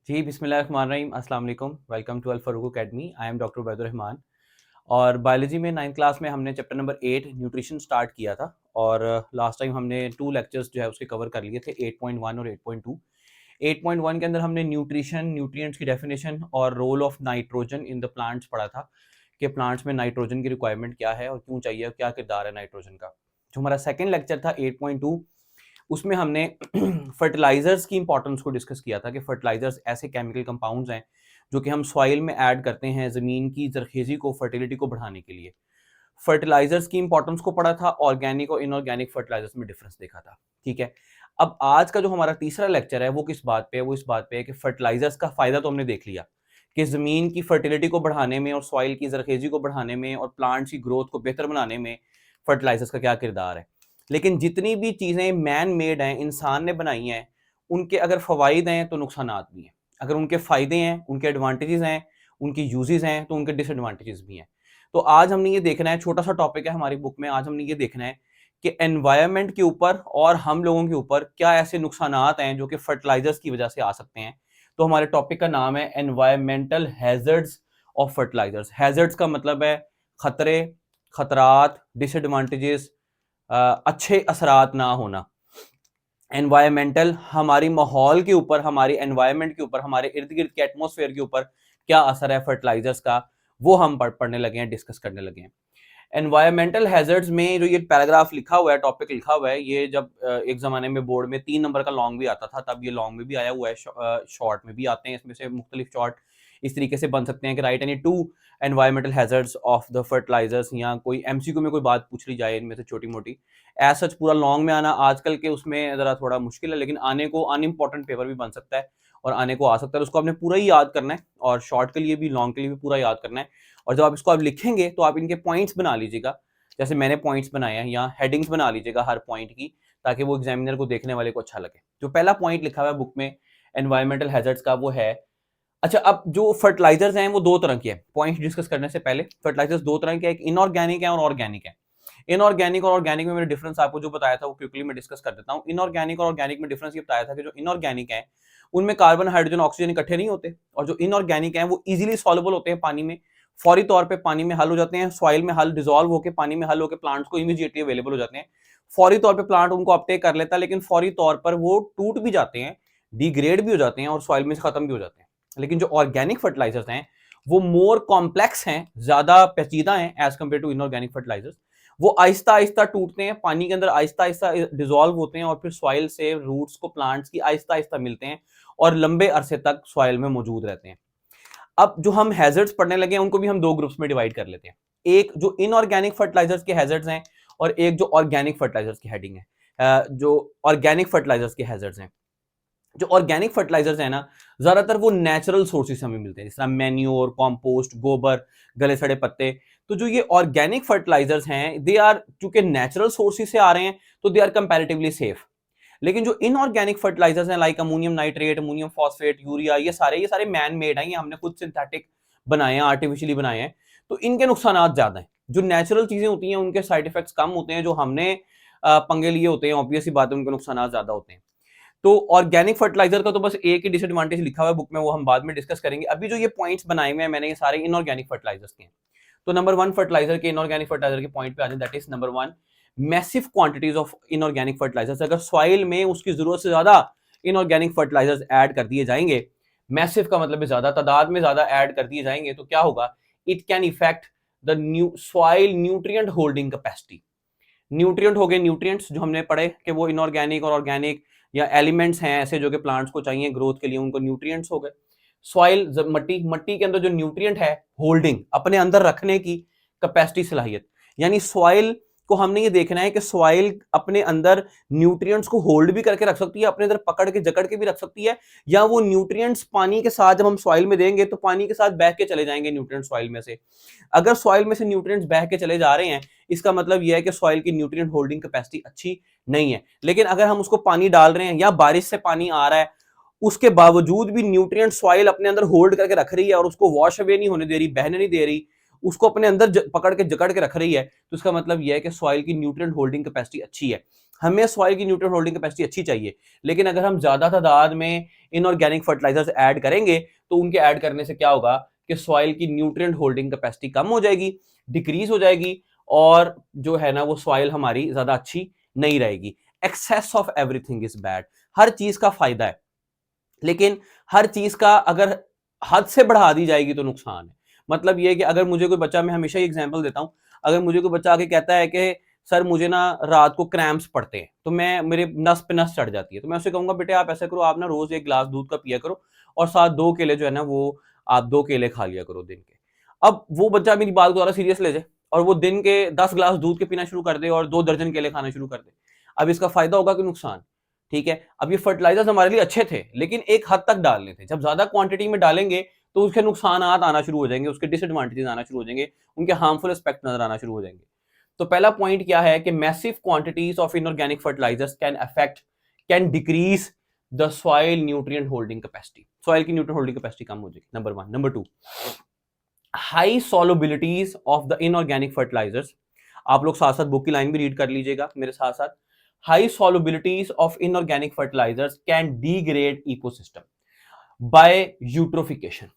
जी, बिस्मिल्लाहिर्रहमानिर्रहीम, अस्सलाम वालेकुम, welcome to Al Farooq Academy. I am doctor Ubaidur Rahman. और बायोलॉजी में 9th क्लास में हमने चैप्टर नंबर 8 न्यूट्रिशन स्टार्ट किया था और लास्ट टाइम हमने 2 लेक्चर्स जो है उसके कवर कर लिए थे, 8.1 और 8.2। 8.1 के अंदर हमने न्यूट्रिशन, न्यूट्रिएंट्स की डेफिनेशन और role of nitrogen in the plants पढ़ा था कि प्लांट्स में नाइट्रोजन की रिक्वायरमेंट क्या है और क्यों चाहिए और क्या किरदार है नाइट्रोजन का। जो हमारा सेकंड लेक्चर था 8.2, उसमें हमने फर्टिलाइजर्स की इंपॉर्टेंस को डिस्कस किया था कि फर्टिलाइजर्स ऐसे केमिकल कंपाउंड्स हैं जो कि हम सॉइल में ऐड करते हैं ज़मीन की जरखेज़ी को, फर्टिलिटी को बढ़ाने के लिए। फर्टिलाइजर्स की इंपॉर्टेंस को पढ़ा था, ऑर्गेनिक और इनऑर्गेनिक फर्टिलाइजर्स में डिफरेंस देखा था। ठीक है। अब आज का जो हमारा तीसरा लेक्चर है वो किस बात पे है? वो इस बात पे है कि फर्टिलाइजर्स का फ़ायदा तो हमने देख लिया कि ज़मीन की फर्टिलिटी को बढ़ाने में और सॉइल की जरखेज़ी को बढ़ाने में और प्लांट्स की ग्रोथ को बेहतर बनाने में फर्टिलाइजर्स का क्या किरदार है। लेकिन जितनी भी चीज़ें मैन मेड हैं, इंसान ने बनाई हैं, उनके अगर फ़वाइद हैं तो नुकसानात भी हैं। अगर उनके फ़ायदे हैं, उनके एडवांटेजेज़ हैं, उनकी यूज़ेज़ हैं, तो उनके डिसएडवांटेजेज़ भी हैं। तो आज हमने ये देखना है, छोटा-सा टॉपिक है हमारी बुक में, आज हमने ये देखना है कि एनवायरनमेंट के ऊपर और हम लोगों के ऊपर क्या ऐसे नुकसानात हैं जो कि फर्टिलाइज़र्स की वजह से आ सकते हैं। तो हमारे टॉपिक का नाम है environmental hazards of fertilisers. Hazards का मतलब है खतरे, खतरात, डिसएडवांटेजेस, अच्छे असरात ना होना। एनवायरमेंटल, हमारी माहौल के ऊपर, हमारी एनवायरनमेंट के ऊपर, हमारे इर्द गिर्द के एटमॉस्फेयर के ऊपर क्या असर है फर्टिलाइजर्स का, वो हम पढ़ने लगे हैं, डिस्कस करने लगे हैं। एनवायरमेंटल हैजर्ड्स में जो ये पैराग्राफ लिखा हुआ है, टॉपिक लिखा हुआ है, ये जब एक ज़माने में बोर्ड में 3 नंबर का लॉन्ग भी आता था, तब ये लॉन्ग में भी आया हुआ है, शॉर्ट में भी आते हैं, इसमें से मुख्तलिफ शॉर्ट इस तरीके से बन सकते हैं कि write any 2 environmental hazards of the fertilisers, या कोई एमसीक्यू में कोई बात पूछ ली जाए इनमें से छोटी-मोटी। एज़ सच पूरा लॉन्ग में आना आजकल के उसमें ज़रा थोड़ा मुश्किल है, लेकिन आने को अनइम्पोर्टेंट पेपर भी बन सकता है और आने को आ सकता है। उसको आपने पूरा ही याद करना है और शॉर्ट के लिए भी, लॉन्ग के लिए भी पूरा याद करना है। और जब आप इसको लिखेंगे तो आप इनके पॉइंट्स बना लीजिएगा, जैसे मैंने पॉइंट्स बनाए हैं, या हेडिंग्स बना लीजिएगा हर पॉइंट की, ताकि वो एग्जामिनर को देखने वाले को अच्छा लगे। जो पहला पॉइंट लिखा हुआ है बुक में एनवायरमेंटल हैजर्ड्स का, वो है, अच्छा, अब जो फर्टिलाइजर्स हैं वो दो तरह के हैं। पॉइंट डिस्कस करने से पहले, फर्टिलाइजर्स दो तरह के हैं, एक इनऑर्गेनिक है और ऑर्गेनिक है। इनऑर्गेनिक और ऑर्गेनिक में मैंने डिफरेंस आपको जो बताया था वो क्विकली मैं डिस्कस कर देता हूँ। इनऑर्गेनिक और ऑर्गेनिक में डिफरेंस ये बताया था कि जो इनऑर्गेनिक है उनमें कार्बन, हाइड्रोजन, ऑक्सीजन इकट्ठे नहीं होते, और जो इनऑर्गेनिक है वो इजीली सॉल्युबल होते हैं पानी में, फौरी तौर पे पानी में हल हो जाते हैं, सॉइल में हल, डिजोल्व होकर पानी में हल होकर प्लांट्स को इमीडिएटली अवेलेबल हो जाते हैं। फौरी तौर पे प्लांट उनको अपटेक कर लेता है, लेकिन फौरी तौर पर वो टूट भी जाते हैं, डिग्रेड भी हो जाते हैं और सॉइल में से खत्म भी हो जाते हैं। लेकिन जो ऑर्गेनिक फर्टिलाइजर्स हैं वो मोर कॉम्प्लेक्स हैं, ज्यादा पेचीदा हैं as compare to inorganic fertilisers. वो आहिस्ता आहिस्ता टूटते हैं, पानी के अंदर आहिस्ता आहिस्ता डिजोल्व होते हैं और फिर सॉइल से रूट्स को, प्लांट्स की आहिस्ता आहिस्ता मिलते हैं और लंबे अरसे तक सॉइल में मौजूद रहते हैं। अब जो हम हैजर्ड्स पढ़ने लगे हैं उनको भी हम दो ग्रुप्स में डिवाइड कर लेते हैं। एक जो इनऑर्गेनिक फर्टिलाइजर्स के हैजर्ड्स हैं और एक जो ऑर्गेनिक फर्टिलाइजर्स की हेडिंग है, जो ऑर्गेनिक फर्टिलाइजर्स के हैजर्ड्स हैं। जो ऑर्गेनिक फर्टिलाइजर्स है ना, ज्यादातर वो नेचुरल सोर्सेज से हमें मिलते हैं, जिस तरह मैन्योर, कॉम्पोस्ट, गोबर, गले सड़े पत्ते। तो जो ये ऑर्गेनिक फर्टिलाइजर्स हैं, दे आर, चूंकि नेचुरल सोर्सेज से आ रहे हैं, तो दे आर कंपैरेटिवली सेफ। लेकिन जो इनऑर्गेनिक फर्टिलाइजर्स हैं, like ammonium nitrate, ammonium phosphate, urea, ये सारे मैन मेड हैं, ये हमने खुद सिंथेटिक बनाए हैं, आर्टिफिशियली बनाए हैं। तो इनके नुकसान ज्यादा हैं। जो नेचुरल चीजें होती हैं उनके साइड इफेक्ट्स कम होते हैं, जो हमने पंगे लिए होते हैं, ऑब्वियस ही बात है, उनके नुकसान ज्यादा होते हैं। तो ऑर्गेनिक फर्टिलाइजर का तो बस एक ही डिसएडवांटेज लिखा हुआ है बुक में, वो हम बाद में डिस्कस करेंगे। अभी जो ये पॉइंट्स बनाए हुए हैं मैंने, ये सारे इनऑर्गेनिक फर्टिलाइजर्स के हैं। तो नंबर 1 फर्टिलाइजर के, इनऑर्गेनिक फर्टिलाइजर के पॉइंट पे आ जाए, that is number 1, massive quantities of inorganic fertilisers. अगर सॉइल में उसकी जरूरत से ज्यादा इनऑर्गेनिक फर्टिलाइजर्स ऐड कर दिए जाएंगे, मैसिव का मतलब है ज्यादा तादाद में ज्यादा ऐड कर दिए जाएंगे, तो क्या होगा, it can effect the new soil nutrient holding capacity. Nutrient हो गए, न्यूट्रिएंट्स जो हमने पढ़े कि वो इनऑर्गेनिक और ऑर्गेनिक या एलिमेंट्स हैं ऐसे जो कि प्लांट्स को चाहिए ग्रोथ के लिए, उनको न्यूट्रिएंट्स हो गए। सॉइल, मट्टी, मट्टी के अंदर जो न्यूट्रिएंट है, होल्डिंग, अपने अंदर रखने की कैपेसिटी, सलाहियत। यानी सॉइल को हमने ये देखना है कि सॉइल अपने अंदर न्यूट्रिएंट्स को होल्ड भी करके रख सकती है, अपने अंदर पकड़ के जकड़ के भी रख सकती है, या वो न्यूट्रिएंट्स पानी के साथ जब हम सॉइल में देंगे तो पानी के साथ बह के चले जाएंगे न्यूट्रिएंट्स सॉइल में से। अगर सॉइल में से न्यूट्रिएंट्स बह के चले जा रहे हैं, इसका मतलब यह है कि सॉइल की न्यूट्रिएंट होल्डिंग कैपेसिटी अच्छी नहीं है। लेकिन अगर हम उसको पानी डाल रहे हैं या बारिश से पानी आ रहा है, उसके बावजूद भी न्यूट्रिएंट सॉइल अपने अंदर होल्ड करके रख रही है और उसको वॉश अवे नहीं होने दे रही, बहने नहीं दे रही, उसको अपने अंदर पकड़ के जकड़ के रख रही है, तो इसका मतलब यह है कि सॉइल की न्यूट्रिएंट होल्डिंग कैपेसिटी अच्छी है। हमें सॉइल की न्यूट्रिएंट होल्डिंग कैपेसिटी अच्छी चाहिए, लेकिन अगर हम ज्यादा तादाद में इनऑर्गेनिक फर्टिलाइजर्स ऐड करेंगे तो उनके ऐड करने से क्या होगा कि सॉइल की न्यूट्रिएंट होल्डिंग कैपेसिटी कम हो जाएगी, डिक्रीज हो जाएगी, और जो है ना वो सॉइल हमारी ज्यादा अच्छी नहीं रहेगी। Excess of everything is bad. हर चीज का फायदा है, लेकिन हर चीज का अगर हद से बढ़ा दी जाएगी तो नुकसान है। मतलब ये है कि अगर मुझे कोई बच्चा, मैं हमेशा ही एग्जांपल देता हूं, अगर मुझे कोई बच्चा आके कहता है कि सर मुझे ना रात को क्रैम्प्स पड़ते हैं, तो मैं मेरे नस पे नस चढ़ जाती है, तो मैं उसे कहूंगा बेटे आप ऐसा करो, आप ना रोज एक गिलास दूध का पिया करो और साथ 2 केले जो है ना वो आप 2 केले खा लिया करो दिन के। अब वो बच्चा मेरी बात को ज्यादा सीरियस ले जाए और वो दिन के 10 गिलास दूध के पीना शुरू कर दे और 2 दर्जन केले खाना शुरू कर दे। अब इसका फायदा होगा कि नुकसान? ठीक है, अब ये फर्टिलाइजर्स हमारे लिए अच्छे थे, लेकिन एक हद तक डालने थे। जब ज्यादा क्वांटिटी में डालेंगे तो उसके नुकसान आना शुरू हो जाएंगे, उसके डिसएडवांटेजेस आना शुरू हो जाएंगे, उनके हार्मफुल एस्पेक्ट नजर आना शुरू हो जाएंगे। तो पहला पॉइंट क्या है कि massive quantities of inorganic fertilisers can decrease the soil nutrient holding capacity. Soil की न्यूट्रिएंट होल्डिंग कैपेसिटी कम हो जाएगी, number 1। Number 2, high solubilities of the inorganic fertilisers. आप लोग साथ साथ बुक की लाइन भी रीड कर लीजिएगा मेरे साथ साथ। High solubilities of inorganic fertilisers can degrade ecosystem by eutrophication.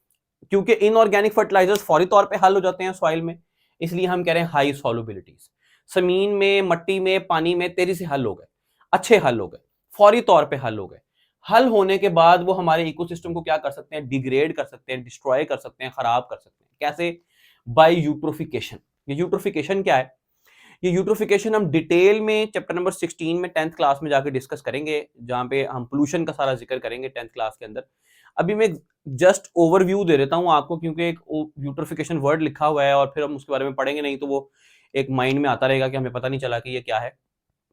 क्योंकि इनऑर्गेनिक फर्टिलाइजर्स फौरी तौर पे हल हो जाते हैं सॉइल में, इसलिए हम कह रहे हैं हाई सॉल्युबिलिटीज। जमीन में, मट्टी में, पानी में तेजी से हल हो गए, अच्छे हल हो गए, फौरी तौर पे हल हो गए। हल होने के बाद वो हमारे इकोसिस्टम को क्या कर सकते हैं? डिग्रेड कर सकते हैं, डिस्ट्रॉय कर सकते हैं, खराब कर सकते हैं। कैसे? Bye eutrophication. ये यूट्रोफिकेशन क्या है? ये यूट्रोफिकेशन हम डिटेल में चैप्टर नंबर 16 में 10th क्लास में जाकर डिस्कस करेंगे, जहां पे हम पोल्यूशन का सारा जिक्र करेंगे 10th क्लास के अंदर। अभी मैं जस्ट ओवरव्यू दे देता हूं आपको, क्योंकि एक यूट्रोफिकेशन वर्ड लिखा हुआ है और फिर हम उसके बारे में पढ़ेंगे नहीं तो वो एक माइंड में आता रहेगा कि हमें पता नहीं चला कि ये क्या है।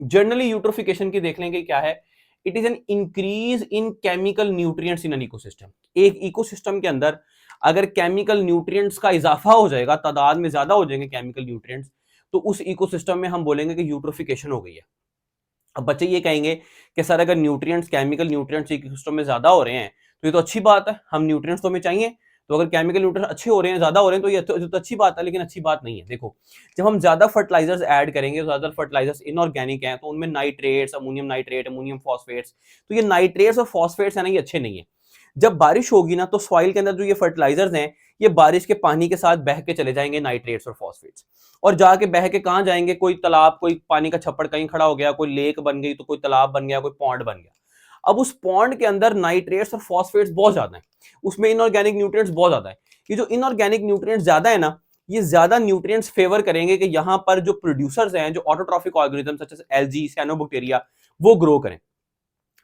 जनरली यूट्रोफिकेशन की देख लेंगे क्या है। It is an increase in chemical nutrients in an ecosystem. एक इकोसिस्टम के अंदर अगर केमिकल न्यूट्रिएंट्स का इजाफा हो जाएगा, तादाद में ज्यादा हो जाएंगे केमिकल न्यूट्रिएंट्स, तो उस इकोसिस्टम में हम बोलेंगे कि यूट्रोफिकेशन हो गई है। अब बच्चे ये कहेंगे कि सर अगर न्यूट्रिएंट्स, केमिकल न्यूट्रिएंट्स इकोसिस्टम में ज्यादा हो रहे हैं तो ये तो अच्छी बात है, हम न्यूट्रिएंट्स तो हमें चाहिए, तो अगर केमिकल न्यूट्रिएंट्स अच्छे हो रहे हैं, ज्यादा हो रहे हैं, तो ये तो अच्छी बात है। लेकिन अच्छी बात नहीं है। देखो, जब हम ज्यादा फर्टिलाइजर्स ऐड करेंगे, ज्यादा फर्टिलाइजर्स इनऑर्गेनिक हैं, तो उनमें nitrates, ammonium nitrate, ammonium phosphates, तो ये नाइट्रेट्स और फॉस्फेट्स है ना, ये अच्छे नहीं है। जब बारिश होगी ना तो सॉइल के अंदर जो ये फर्टिलाइजर्स हैं, ये बारिश के पानी के साथ बह के चले जाएंगे, नाइट्रेट्स और फॉस्फेट्स, और जाके बह के कहां जाएंगे? कोई तालाब, कोई पानी का छप्पड़ कहीं खड़ा हो गया, कोई लेक बन गई, तो कोई तालाब बन गया, कोई पॉन्ड बन गया। अब उस पॉन्ड के अंदर नाइट्रेट्स और फॉस्फेट्स बहुत ज्यादा है, उसमें इनऑर्गेनिक न्यूट्रिएंट्स बहुत ज्यादा है। ये जो इनऑर्गेनिक न्यूट्रिएंट्स ज्यादा है ना, ये ज्यादा न्यूट्रिएंट्स फेवर करेंगे कि यहां पर जो प्रोड्यूसर्स हैं, जो autotrophic organism such as algae, cyanobacteria, वो ग्रो करें,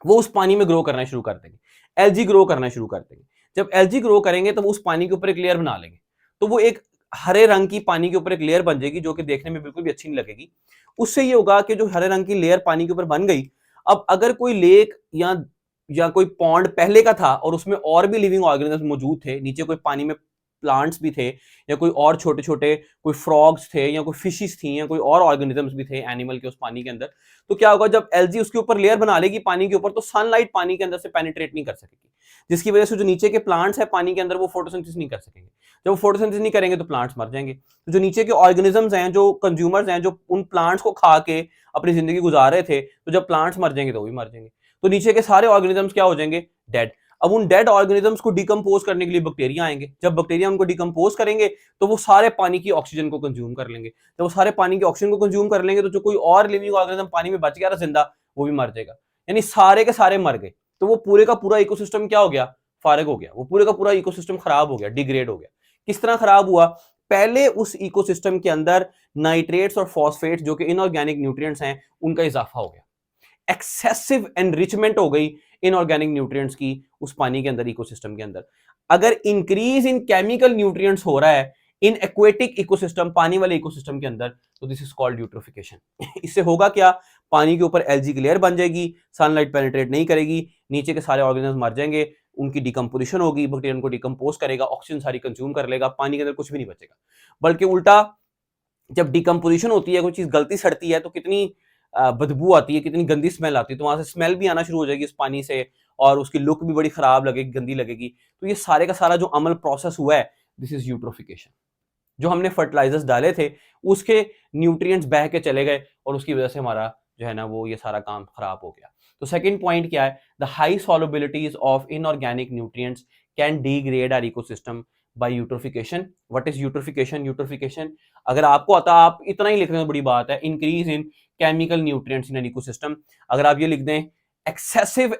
वो उस पानी में ग्रो करना शुरू कर देंगे, एल्जी ग्रो करना शुरू कर देंगे। जब एल्जी ग्रो करेंगे तो वो उस पानी के ऊपर एक लेयर बना लेंगे, तो वो एक हरे रंग की पानी के ऊपर एक लेयर बन जाएगी, जो कि देखने में बिल्कुल भी अच्छी नहीं लगेगी। उससे ये होगा कि जो हरे रंग की लेयर पानी के ऊपर बन गई, अब अगर कोई लेक या कोई पॉन्ड पहले का था और उसमें और भी लिविंग ऑर्गेनिज्म मौजूद थे, नीचे कोई पानी में प्लांट्स भी थे, या कोई और छोटे छोटे कोई फ्रॉग्स थे, या कोई फिशिस थी, या कोई और ऑर्गेनिजम्स भी थे एनिमल के उस पानी के अंदर, तो क्या होगा? जब एल्जी उसके ऊपर लेयर बना लेगी पानी के ऊपर, तो सनलाइट पानी के अंदर से पेनिट्रेट नहीं कर सकेगी, जिसकी वजह से जो नीचे के प्लांट्स है पानी के अंदर, वो फोटोसिंथेसिस नहीं कर सकेंगे। जब वो फोटोसिंथेसिस नहीं करेंगे तो प्लांट्स मर जाएंगे। तो जो नीचे के ऑर्गेनिजम्स हैं, जो कंज्यूमर्स हैं, जो उन प्लांट्स को खा के अपनी जिंदगी गुजार रहे थे, तो जब प्लांट्स मर जाएंगे तो वो भी मर जाएंगे। तो नीचे के सारे ऑर्गेनिजम्स क्या हो जाएंगे? डेड। अब उन डेड ऑर्गेनिजम्स को डिकम्पोज करने के लिए बैक्टीरिया आएंगे। जब बैक्टीरिया उनको डिकम्पोज करेंगे तो वो सारे पानी की ऑक्सीजन को कंज्यूम कर लेंगे। जब वो सारे पानी की ऑक्सीजन को कंज्यूम कर लेंगे तो जो कोई और लिविंग ऑर्गेनिज्म पानी में बच गया था जिंदा, वो भी मर जाएगा। यानी सारे के सारे मर गए। तो वो पूरे का पूरा इकोसिस्टम क्या हो गया? फारिग हो गया। वो पूरे का पूरा इकोसिस्टम खराब हो गया, डिग्रेड हो गया। किस तरह खराब हुआ? पहले उस इकोसिस्टम के अंदर नाइट्रेट्स और फॉस्फेट्स, जो कि इनऑर्गेनिक न्यूट्रिएंट्स हैं, उनका इजाफा हो गया। एक्सेसिव एनरिचमेंट हो गई इनऑर्गेनिक न्यूट्रिएंट्स की उस पानी के अंदर, इकोसिस्टम के अंदर। अगर इंक्रीज इन केमिकल न्यूट्रिएंट्स हो रहा है इन एक्वेटिक इकोसिस्टम, पानी वाले इकोसिस्टम के अंदर, तो दिस इज कॉल्ड यूट्रोफिकेशन। इससे होगा क्या? पानी के ऊपर एल्जी की लेयर बन जाएगी, सनलाइट पेनिट्रेट नहीं करेगी, नीचे के सारे ऑर्गेनिज्म मर जाएंगे, उनकी डिकम्पोजिशन होगी, बैक्टीरिया उनको डिकम्पोज करेगा, ऑक्सीजन सारी कंज्यूम कर लेगा, पानी के अंदर कुछ भी नहीं बचेगा। बल्कि उल्टा, जब डिकम्पोजिशन होती है, कोई चीज गलती सड़ती है, तो कितनी बदबू आती है, कितनी गंदी स्मेल आती है, तो वहां से स्मेल भी आना शुरू हो जाएगी इस पानी से, और उसकी लुक भी बड़ी खराब लगेगी, गंदी लगेगी। तो ये सारे का सारा जो अमल प्रोसेस हुआ है, दिस इज यूट्रोफिकेशन। जो हमने फर्टिलाइजर्स डाले थे, उसके न्यूट्रिएंट्स बह के चले गए, और उसकी वजह से हमारा जो है ना वो ये सारा काम खराब हो गया। तो सेकंड पॉइंट क्या है, the high solubilities of inorganic nutrients can degrade our ecosystem by eutrophication. What is eutrophication? Eutrophication अगर आपको आता, आप इतना ही लिख रहे हैं, बड़ी बात है। Increase in chemical nutrients in an ecosystem. अगर आप ये लिख दें excessive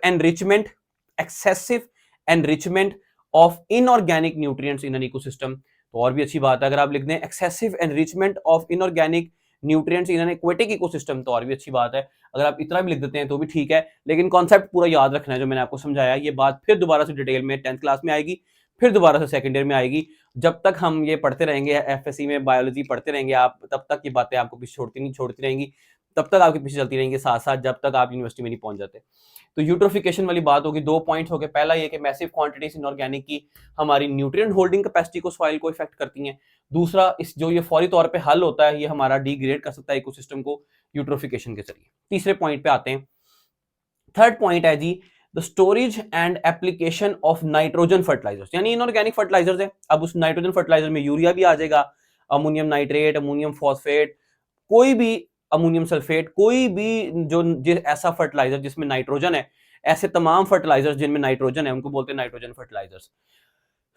enrichment of inorganic nutrients in an ecosystem, तो और भी अच्छी बात है। अगर आप लिख दें excessive enrichment of inorganic nutrients in an aquatic ecosystem, तो और भी अच्छी बात है। अगर आप इतना भी लिख देते हैं तो भी ठीक है, लेकिन कॉन्सेप्ट पूरा याद रखना है जो मैंने आपको समझाया। ये बात फिर दोबारा से डिटेल में 10th क्लास में आएगी, फिर दोबारा से सेकेंड ईयर में आएगी। जब तक हम ये पढ़ते रहेंगे, एफएससी में बायोलॉजी पढ़ते रहेंगे आप, तब तक ये बातें आपको पीछे छोड़ती रहेंगी, तब तक आपके पीछे चलती रहेंगी साथ साथ, जब तक आप यूनिवर्सिटी में नहीं पहुंच जाते। तो यूट्रोफिकेशन वाली बात होगी। 2 पॉइंट्स हो गए। पहला ये कि मैसिव क्वांटिटीज इनऑर्गेनिक की हमारी न्यूट्रिएंट होल्डिंग कैपेसिटी को, सॉइल को इफेक्ट करती हैं। दूसरा, इस जो ये फौरी तौर पे हल होता है, ये हमारा डिग्रेड कर सकता है इकोसिस्टम को यूट्रोफिकेशन के जरिए। तीसरे पॉइंट पे आते हैं। थर्ड पॉइंट है जी, the storage and application of nitrogen fertilisers, यानी इनऑर्गेनिक फर्टिलाइजर्स है। अब उस नाइट्रोजन फर्टिलाइजर में यूरिया भी आ जाएगा, अमोनियम नाइट्रेट, अमोनियम फॉस्फेट, कोई भी अमोनियम सल्फेट, कोई भी जो ऐसा फर्टिलाइजर जिसमें नाइट्रोजन है, ऐसे तमाम फर्टिलाइजर्स जिनमें नाइट्रोजन है उनको बोलते हैं नाइट्रोजन फर्टिलाइजर्स।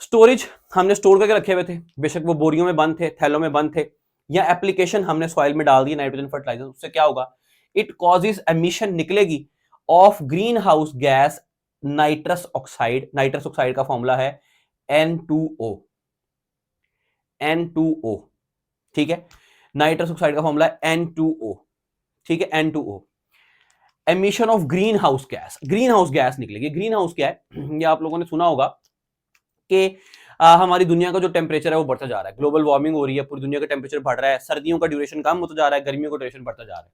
स्टोरेज हमने स्टोर करके रखे हुए थे, बेशक वो बोरियों में बंद थे, थैलों में बंद थे, या एप्लीकेशन हमने सॉइल में डाल दी नाइट्रोजन फर्टिलाइजर, उससे क्या होगा? इट कॉजेज एमिशन निकलेगी of green house gas nitrous oxide. Nitrous oxide का फॉर्मूला है N2O। N2O, ठीक है, नाइट्रस ऑक्साइड का फॉर्मूला है N2O, ठीक है, N2O। Emission of green house gas, green house gas निकलेगी। ग्रीन हाउस क्या है? ये आप लोगों ने सुना होगा कि हमारी दुनिया का जो टेम्परेचर है वो बढ़ता जा रहा है, ग्लोबल वार्मिंग हो रही है, पूरी दुनिया का टेम्परेचर बढ़ रहा है, सर्दियों का ड्यूरेशन कम होता जा रहा है, गर्मियों का ड्यूरेशन बढ़ता जा रहा है।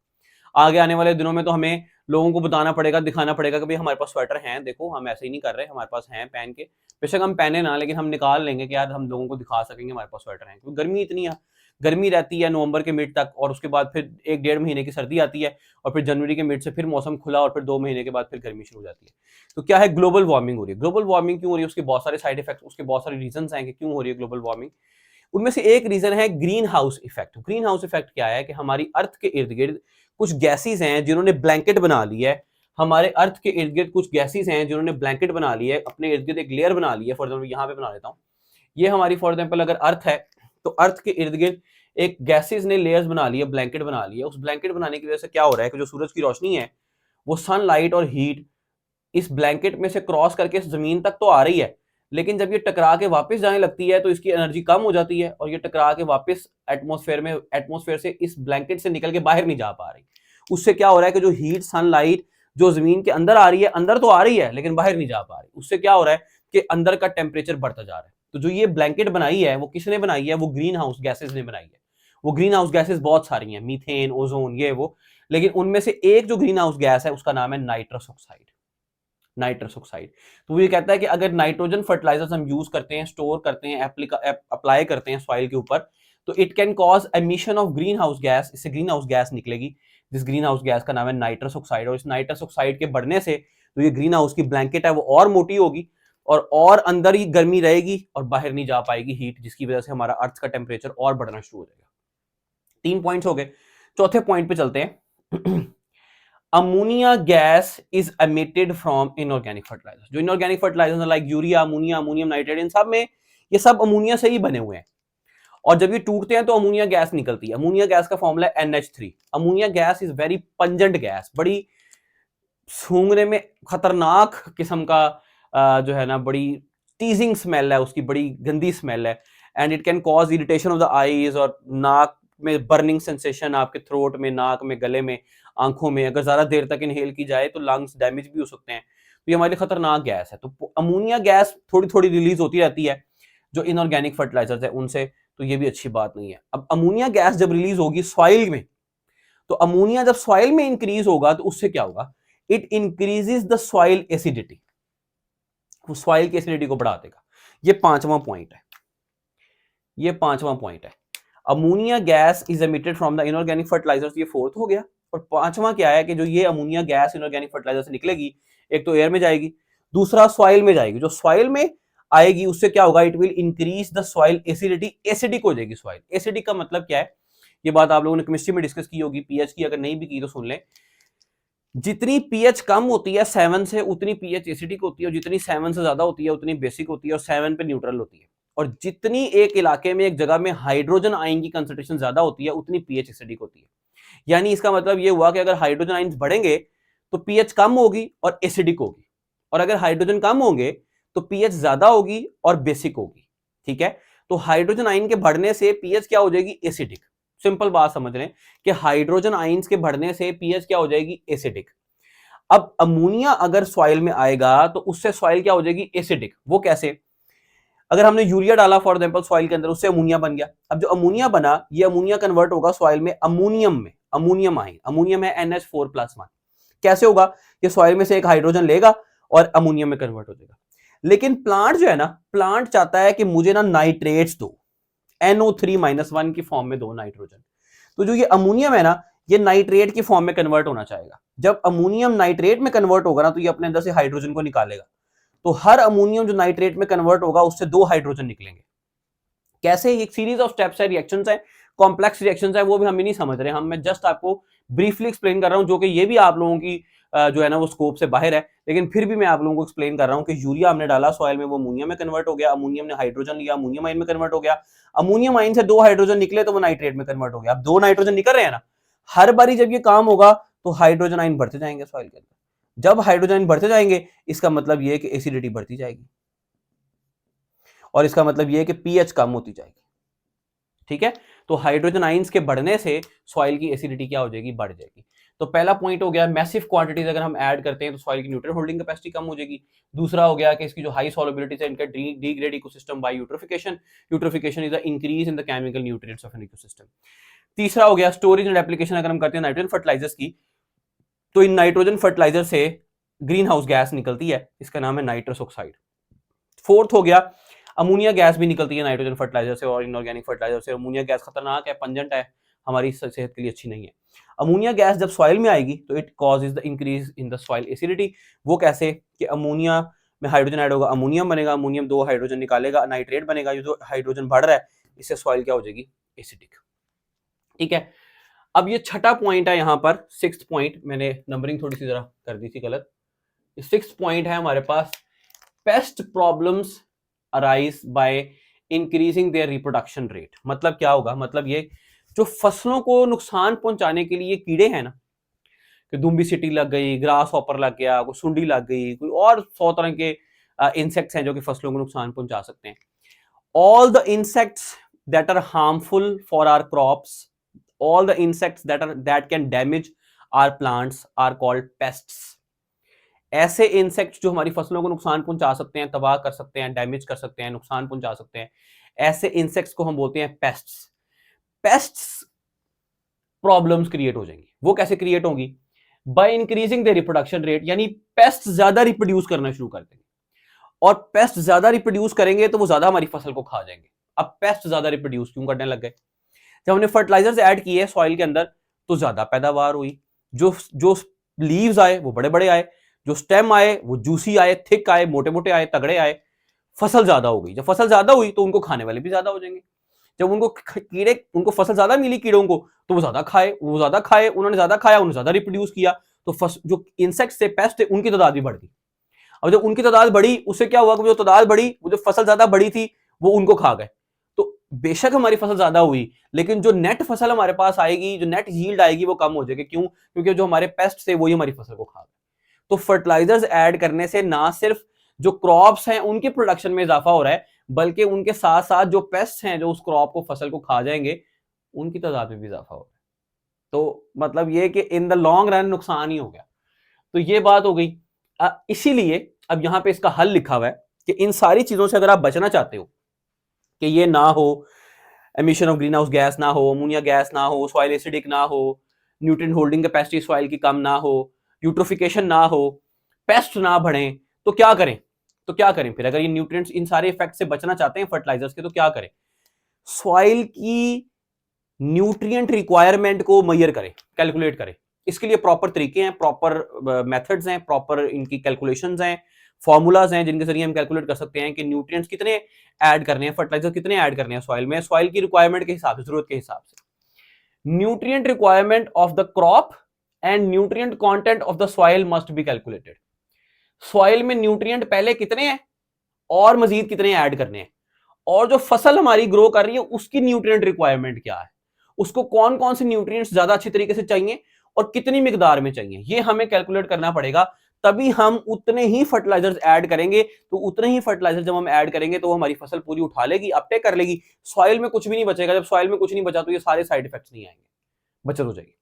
आगे आने वाले दिनों में तो हमें लोगों को बताना पड़ेगा, दिखाना पड़ेगा कि भाई हमारे पास स्वेटर हैं, देखो हम ऐसे ही नहीं कर रहे, हमारे पास हैं पहन के। बेशक हम पहने ना, लेकिन हम निकाल लेंगे कि यार हम लोगों को दिखा सकेंगे हमारे पास स्वेटर हैं, क्योंकि गर्मी इतनी है, गर्मी रहती है नवंबर के मिड तक, और उसके बाद फिर 1-1.5 महीने की सर्दी आती है, और फिर जनवरी के मिड से फिर मौसम खुला, और फिर 2 महीने के बाद फिर गर्मी शुरू हो जाती है। तो क्या है, ग्लोबल वार्मिंग हो रही है। ग्लोबल वार्मिंग क्यों हो रही है? उसके बहुत सारे साइड इफेक्ट्स, उसके बहुत सारे रीजन हैं कि क्यों हो रही है ग्लोबल वार्मिंग। उनमें से एक रीजन है green house effect. Green house effect क्या है कि हमारी अर्थ के इर्द गिर्द कुछ गैसेस हैं जिन्होंने ब्लैंकेट बना ली है। हमारे अर्थ के इर्द गिर्द कुछ गैसेस हैं जिन्होंने ब्लैंकेट बना ली है, अपने इर्द गिर्द एक लेयर बना ली है। फॉर एग्जाम्पल यहाँ पे बना लेता हूँ, ये हमारी फॉर एग्जाम्पल अगर अर्थ है, तो अर्थ के इर्द गिर्द एक गैसेस ने लेयर्स बना ली है, ब्लैंकेट बना ली है। उस ब्लैंकेट बनाने की वजह से क्या हो रहा है कि जो सूरज की रोशनी है, वो सनलाइट और हीट इस ब्लैंकेट में से क्रॉस करके इस जमीन तक तो आ रही है, लेकिन जब ये टकरा के वापस जाने लगती है तो इसकी एनर्जी कम हो जाती है, और ये टकरा के वापस एटमॉस्फेयर से इस ब्लैंकेट से निकल के बाहर नहीं जा पा रही। उससे क्या हो रहा है कि जो हीट सनलाइट जो जमीन के अंदर आ रही है, अंदर तो आ रही है लेकिन बाहर नहीं जा पा रही। उससे क्या हो रहा है कि अंदर का टेम्परेचर बढ़ता जा रहा है। तो जो ये ब्लैंकेट बनाई है वो किसने बनाई है? वो ग्रीन हाउस गैसेस ने बनाई है। वो ग्रीन हाउस गैसेस बहुत सारी हैं, मीथेन, ओजोन, ये वो, लेकिन उनमें से एक जो ग्रीन हाउस गैस है उसका नाम है नाइट्रस ऑक्साइड। Nitrous oxide. तो वो ये कहता है कि अगर नाइट्रोजन फर्टिलाइजर्स हम यूज करते हैं, स्टोर करते हैं, अप्लाई करते हैं सॉइल के ऊपर, तो it can cause emission of green house gas. इससे ग्रीन हाउस गैस निकलेगी, जिस ग्रीन हाउस गैस का नाम है नाइट्रस ऑक्साइड। और इस नाइट्रस ऑक्साइड के बढ़ने से तो ये ग्रीन हाउस की ब्लैंकेट है वो और मोटी होगी, और अंदर ही गर्मी रहेगी और बाहर नहीं जा पाएगी हीट, जिसकी वजह से हमारा अर्थ का टेम्परेचर और बढ़ना शुरू हो जाएगा। 3 पॉइंट्स हो गए। चौथे पॉइंट पे चलते हैं। Ammonia gas is emitted from inorganic fertilisers. जो inorganic fertilisers like urea, ammonia, ammonium nitrate, इन सब में ये सब अमोनिया से ही बने हुए हैं, और जब ये टूटते हैं तो अमोनिया गैस निकलती है। अमोनिया गैस का फॉर्मूला है NH3। Ammonia gas is very pungent gas, बड़ी सूंघने में खतरनाक किस्म का जो है ना, बड़ी टीजिंग स्मेल है उसकी, बड़ी गंदी स्मेल है। And it can cause irritation of the eyes, और नाक में बर्निंग सेंसेशन, आपके थ्रोट में, नाक में, गले में, आंखों में। अगर ज्यादा देर तक इनहेल की जाए तो लंग्स डैमेज भी हो सकते हैं। तो ये हमारे लिए खतरनाक गैस है। तो अमोनिया गैस थोड़ी थोड़ी रिलीज होती रहती है जो इनऑर्गेनिक फर्टिलाइजर्स है उनसे, तो ये भी अच्छी बात नहीं है। अब अमोनिया गैस जब रिलीज होगी सॉइल में, तो अमोनिया जब सॉइल में इंक्रीज होगा तो उससे क्या होगा? It increases the soil acidity, वो सॉइल की एसिडिटी को बढ़ा देगा। ये 5वां पॉइंट है, ये 5वां पॉइंट है। Ammonia gas is emitted from the inorganic fertilisers, ये 4th हो गया। और 5वां क्या है कि जो ये अमोनिया गैस इनऑर्गेनिक फर्टिलाइजर से निकलेगी, एक तो एयर में जाएगी, दूसरा सॉइल में जाएगी। जो सॉइल में आएगी उससे क्या होगा? It will increase the soil acidity, acidic हो जाएगी सॉइल। एसिडिक का मतलब क्या है? ये बात आप लोगों ने केमिस्ट्री में डिस्कस की होगी, पीएच की, अगर नहीं भी की तो सुन लें जितनी पीएच कम होती है 7 से उतनी पीएच एसिडिक होती है, और जितनी 7 से ज्यादा होती है उतनी बेसिक होती है, और 7 पे न्यूट्रल होती है। और जितनी एक इलाके में एक जगह में हाइड्रोजन आयन की कंसंट्रेशन ज्यादा होती है उतनी पीएच एसिडिक होती है। यानी इसका मतलब ये हुआ कि अगर हाइड्रोजन आयन बढ़ेंगे तो पीएच कम होगी और एसिडिक होगी, और अगर हाइड्रोजन कम होंगे तो पीएच ज्यादा होगी और बेसिक होगी। ठीक है, तो हाइड्रोजन आयन के बढ़ने से पीएच क्या हो जाएगी? एसिडिक। सिंपल बात समझ रहे हैं कि हाइड्रोजन आयंस के बढ़ने से पीएच क्या हो जाएगी? एसिडिक। अब अमोनिया अगर सॉइल में आएगा तो उससे सॉइल क्या हो जाएगी? एसिडिक। वो कैसे? अगर हमने यूरिया डाला फॉर एग्जांपल सॉइल के अंदर, उससे अमोनिया बन गया। अब जो अमोनिया बना, ये अमोनिया कन्वर्ट होगा सॉइल में अमोनियम में, अमोनियम आयन। अमोनियम है NH4+1। कैसे होगा? ये सॉइल में से एक हाइड्रोजन लेगा और अमोनियम में कन्वर्ट हो जाएगा। लेकिन प्लांट जो है ना, प्लांट चाहता है कि मुझे ना नाइट्रेट्स दो, NO3-1 की फॉर्म में दो नाइट्रोजन। तो जो ये अमोनियम है ना, ये नाइट्रेट की फॉर्म में कन्वर्ट होना चाहेगा। जब अमोनियम नाइट्रेट में कन्वर्ट होगा ना, तो ये अपने अंदर से हाइड्रोजन को निकालेगा। तो हर अमोनियम जो नाइट्रेट में कन्वर्ट होगा उससे 2 हाइड्रोजन निकलेंगे। कैसे? एक सीरीज ऑफ स्टेप्स है, रिएक्शंस है, कॉम्प्लेक्स रिएक्शंस है, वो भी हम नहीं समझ रहे। हम मैं जस्ट आपको ब्रीफली एक्सप्लेन कर रहा हूं, जो कि ये भी आप लोगों की जो है ना वो स्कोप से बाहर है, लेकिन फिर भी मैं आप लोगों को एक्सप्लेन कर रहा हूं कि यूरिया हमने डाला सॉइल में, वो अमोनियम में कन्वर्ट हो गया, अमोनियम ने हाइड्रोजन लिया, अमोनियम आयन में कन्वर्ट हो गया, अमोनियम आयन से 2 हाइड्रोजन निकले तो वो नाइट्रेट में कन्वर्ट हो गया। अब 2 नाइट्रोजन निकल रहे हैं ना, हर बारी जब ये काम होगा तो हाइड्रोजन आयन बढ़ते जाएंगे सॉइल के अंदर। जब हाइड्रोजन आयन बढ़ते जाएंगे, इसका मतलब ये है कि एसिडिटी बढ़ती जाएगी, और इसका मतलब ये है कि पीएच कम होती जाएगी। ठीक है, तो हाइड्रोजन आयंस के बढ़ने से सॉइल की एसिडिटी क्या हो जाएगी? बढ़ जाएगी। तो पहला पॉइंट हो गया, मैसिव क्वांटिटीज अगर हम ऐड करते हैं तो सॉइल की न्यूट्रिएंट होल्डिंग कैपेसिटी कम हो जाएगी। दूसरा हो गया कि इसकी जो हाई सॉल्युबिलिटी है, इनका degrade ecosystem by eutrophication. Eutrophication is the increase in the chemical nutrients of an ecosystem. तीसरा हो गया स्टोरेज एंड एप्लीकेशन। अगर हम करते हैं नाइट्रोजन फर्टिलाइजर्स की, तो इन नाइट्रोजन फर्टिलाइजर से ग्रीन हाउस गैस निकलती है, इसका नाम है नाइट्रस ऑक्साइड। फोर्थ हो गया, अमोनिया गैस भी निकलती है नाइट्रोजन फर्टिलाइजर से और इनऑर्गेनिक फर्टिलाइजर से। अमोनिया गैस खतरनाक है, पंजेंट है, हमारी सेहत के लिए अच्छी नहीं है। अमोनिया गैस जब सॉइल में आएगी तो it causes the increase in the soil acidity. वो कैसे? कि अमोनिया में हाइड्रोजन ऐड होगा, अमोनियम बनेगा, अमोनियम 2 हाइड्रोजन निकालेगा, नाइट्रेट बनेगा। ये जो हाइड्रोजन बढ़ रहा है, इससे सॉइल क्या हो जाएगी? एसिडिक। ठीक है, अब ये छठा पॉइंट है यहां पर, 6th पॉइंट। मैंने नंबरिंग थोड़ी सी जरा कर दी थी गलत। 6th पॉइंट है हमारे पास, pest problems arise by increasing their reproduction rate. मतलब क्या होगा? मतलब ये जो फसलों को नुकसान पहुंचाने के लिए कीड़े हैं ना, कि दुम्बी सिटी लग गई, ग्रास हॉपर लग गया, कोई सुंडी लग गई, कोई और 100 तरह के इंसेक्ट्स हैं जो कि फसलों को नुकसान पहुंचा सकते हैं। All the insects that are harmful for our crops, all the insects that can damage our plants are called pests. ऐसे इंसेक्ट्स जो हमारी फसलों को नुकसान पहुंचा सकते हैं, तबाह कर सकते हैं, डैमेज कर सकते हैं, नुकसान पहुंचा सकते हैं, ऐसे इंसेक्ट्स को हम बोलते हैं पेस्ट्स। पेस्ट्स प्रॉब्लम्स क्रिएट हो जाएंगी। वो कैसे क्रिएट होंगी? By increasing the reproduction rate, यानी पेस्ट ज्यादा रिप्रोड्यूस करना शुरू कर देंगे, और पेस्ट ज्यादा रिप्रोड्यूस करेंगे तो वो ज्यादा हमारी फसल को खा जाएंगे। अब पेस्ट ज्यादा रिप्रोड्यूस क्यों करने लग गए? जब हमने फर्टिलाइजर्स ऐड किए सॉइल के अंदर तो ज्यादा पैदावार हुई। जो जो लीव्स आए वो बड़े बड़े आए, जो स्टेम आए वो जूसी आए, थिक आए, मोटे मोटे आए, तगड़े आए। फसल ज्यादा हो गई। जब फसल ज्यादा हुई तो उनको खाने वाले भी ज्यादा हो जाएंगे। जब उनको कीड़े, उनको फसल ज्यादा मिली कीड़ों को, तो वो ज्यादा खाए, उन्होंने ज्यादा खाया, उन्होंने ज्यादा रिप्रोड्यूस किया, तो जो इंसेक्ट्स थे, पेस्ट थे, उनकी तादाद भी बढ़ गई। अब जब उनकी तादाद बढ़ी, उससे क्या हुआ कि जो तादाद बढ़ी, वो जो फसल ज्यादा बड़ी थी वो उनको खा गए। तो बेशक हमारी फसल ज्यादा हुई, लेकिन जो नेट फसल हमारे पास आएगी, जो नेट यील्ड आएगी, वो कम हो जाएगी। क्यों? क्योंकि जो हमारे पेस्ट थे वही हमारी फसल को खा गए। तो फर्टिलाइजर्स ऐड करने से ना सिर्फ जो क्रॉप्स हैं उनके प्रोडक्शन में इजाफा हो रहा है, बल्कि उनके साथ साथ जो पेस्ट हैं जो उस क्रॉप को, फसल को खा जाएंगे, उनकी तादाद में भी इजाफा हो रहा है। तो मतलब ये कि इन द लॉन्ग रन नुकसान ही हो गया। तो ये बात हो गई। इसीलिए अब यहां पे इसका हल लिखा हुआ है कि इन सारी चीजों से अगर आप बचना चाहते हो कि ये ना हो, emission of green house gas ना हो, अमोनिया गैस ना हो, सॉइल एसिडिक ना हो, न्यूट्रिएंट होल्डिंग कैपेसिटी सॉइल की कम ना हो, यूट्रोफिकेशन ना हो, पेस्ट ना बढ़े, तो क्या करें? तो क्या करें फिर? अगर ये न्यूट्रिएंट्स, इन सारे इफेक्ट से बचना चाहते हैं फर्टिलाइजर्स के, तो क्या करें? सॉइल की न्यूट्रिएंट रिक्वायरमेंट को मेजर करें, कैलकुलेट करें। इसके लिए प्रॉपर तरीके हैं, प्रॉपर मेथड्स हैं, प्रॉपर इनकी कैलकुलेशंस हैं, फॉर्मूलाज हैं, जिनके जरिए हम कैलकुलेट कर सकते हैं कि न्यूट्रिएंट्स कितने ऐड करने हैं, फर्टिलाइजर कितने ऐड करने हैं सॉइल में, सॉइल की रिक्वायरमेंट के हिसाब से, जरूरत के हिसाब से। Nutrient requirement of the crop and nutrient content of the soil must be calculated. Soil में न्यूट्रिएंट पहले कितने हैं और मजीद कितने ऐड करने हैं, और जो फसल हमारी ग्रो कर रही है उसकी न्यूट्रिएंट रिक्वायरमेंट क्या है, उसको कौन कौन से न्यूट्रिएंट्स ज्यादा अच्छी तरीके से चाहिए और कितनी मिकदार में चाहिए, ये हमें कैलकुलेट करना पड़ेगा। तभी हम उतने ही फर्टिलाइजर्स ऐड करेंगे। तो उतने ही फर्टिलाइजर जब हम ऐड करेंगे तो हमारी फसल पूरी उठा लेगी, अपटेक कर लेगी, सॉइल में कुछ भी नहीं बचेगा। जब सॉइल में कुछ नहीं बचा तो ये सारे साइड इफेक्ट्स नहीं आएंगे, बचत हो जाएगी।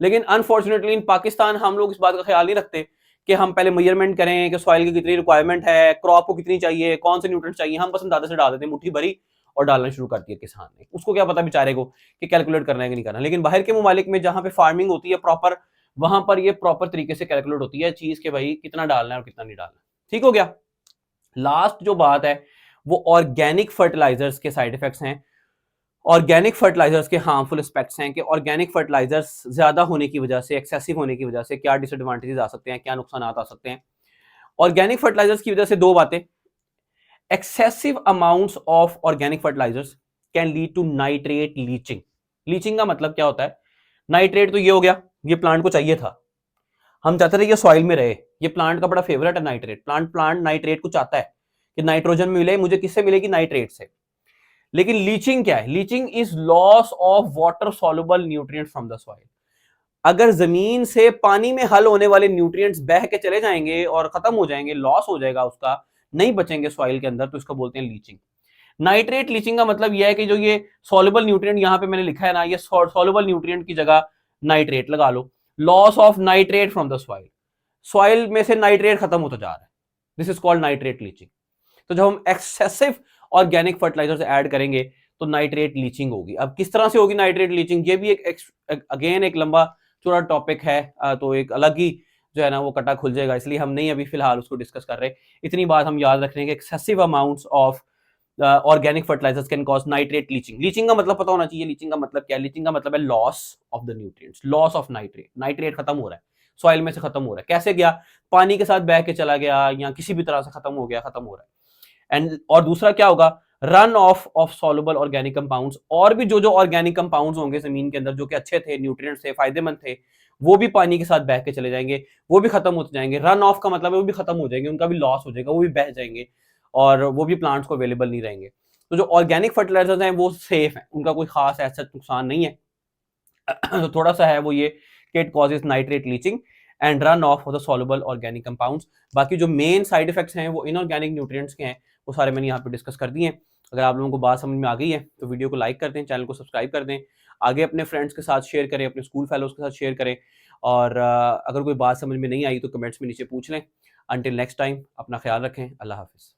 लेकिन अनफॉर्चुनेटली इन पाकिस्तान हम लोग इस बात का ख्याल नहीं रखते कि हम पहले मेजरमेंट करें कि सॉइल की कितनी रिक्वायरमेंट है, क्रॉप को कितनी चाहिए, कौन से न्यूट्रिएंट्स चाहिए। हम बस अंदाजे से डाल देते हैं, मुट्ठी भरी और डालना शुरू कर दिया किसान ने। उसको क्या पता बेचारे को कि कैलकुलेट करना है कि नहीं करना। लेकिन बाहर के ममालिक में जहां पे फार्मिंग होती है प्रॉपर, वहां पर ये प्रॉपर तरीके से कैलकुलेट होती है चीज के भाई कितना डालना है और कितना नहीं डालना। ठीक हो गया। लास्ट जो बात है वो ऑर्गेनिक फर्टिलाइजर्स के साइड इफेक्ट्स हैं। ऑर्गेनिक फर्टिलाइजर्स के हार्मफुल एस्पेक्ट्स हैं कि ऑर्गेनिक फर्टिलाइजर्स ज्यादा होने की वजह से, एक्सेसिव होने की वजह से क्या डिसएडवांटेजेस आ सकते हैं, क्या नुकसान आ सकते हैं। ऑर्गेनिक फर्टिलाइजर्स की वजह से दो बातें। Excessive amounts of organic fertilisers can lead to nitrate leaching. Leaching का मतलब क्या होता है? नाइट्रेट तो ये हो गया, ये प्लांट को चाहिए था, हम चाहते थे ये सॉइल में रहे, ये प्लांट का बड़ा फेवरेट है नाइट्रेट। प्लांट नाइट्रेट को चाहता है कि नाइट्रोजन मिले, मुझे किससे मिलेगी? नाइट्रेट से। लेकिन लीचिंग क्या है? Leaching is loss of water soluble nutrients from the soil. अगर जमीन से पानी में हल होने वाले न्यूट्रिएंट्स बह के चले जाएंगे और खत्म हो जाएंगे, लॉस हो जाएगा उसका, नहीं बचेंगे सॉइल के अंदर, तो इसको बोलते हैं लीचिंग। नाइट्रेट लीचिंग का मतलब यह है कि जो ये सॉल्युबल न्यूट्रिएंट यहां पे मैंने लिखा है ना, ये सॉल्युबल न्यूट्रिएंट की जगह नाइट्रेट लगा लो। Loss of nitrate from the soil, soil में से नाइट्रेट खत्म होता जा रहा है, this is called nitrate leaching. तो जब हम एक्सेसिव ऑर्गेनिक फर्टिलाइजर्स ऐड करेंगे तो नाइट्रेट लीचिंग होगी। अब किस तरह से होगी नाइट्रेट लीचिंग, ये भी अगेन एक लंबा चौड़ा टॉपिक है, तो एक अलग ही जो है ना वो कटा खुल जाएगा, इसलिए हम नहीं अभी फिलहाल उसको डिस्कस कर रहे। इतनी बात हम याद रख रहे हैं कि excessive amounts of organic fertilisers can cause nitrate leaching. Leaching का मतलब पता होना चाहिए, लीचिंग का मतलब क्या है? लीचिंग का मतलब है loss of the nutrients, loss of nitrate. Nitrate खत्म हो रहा है, सॉइल में से खत्म हो रहा है। कैसे गया? पानी के साथ बह के चला गया या किसी भी तरह से खत्म हो गया, खत्म हो रहा है। एंड और दूसरा क्या होगा? Run of soluble organic compounds. और भी जो ऑर्गेनिक कंपाउंड्स होंगे जमीन के अंदर जो कि अच्छे थे, न्यूट्रिएंट्स थे, फायदेमंद थे, वो भी पानी के साथ बह के चले जाएंगे, वो भी खत्म होते जाएंगे। रन ऑफ का मतलब है वो भी खत्म हो जाएंगे, उनका भी लॉस हो जाएगा, वो भी बह जाएंगे और वो भी प्लांट्स को अवेलेबल नहीं रहेंगे। तो जो ऑर्गेनिक फर्टिलाइजर्स हैं वो सेफ हैं, उनका कोई खास ऐसा नुकसान नहीं है। तो थोड़ा सा है वो ये कि it causes nitrate leaching and run of the soluble organic compounds. बाकी जो मेन साइड इफेक्ट्स हैं वो इनऑर्गेनिक न्यूट्रिएंट्स के हैं, वो सारे मैंने यहाँ पे डिस्कस कर दिए हैं। अगर आप लोगों को बात समझ में आ गई है तो वीडियो को लाइक कर दें, चैनल को सब्सक्राइब कर दें, आगे अपने फ्रेंड्स के साथ शेयर करें, अपने स्कूल फेलोज के साथ शेयर करें। और अगर कोई बात समझ में नहीं आई तो कमेंट्स में नीचे पूछ लें। अंटिल नेक्स्ट टाइम, अपना ख्याल रखें। अल्लाह हाफिज़।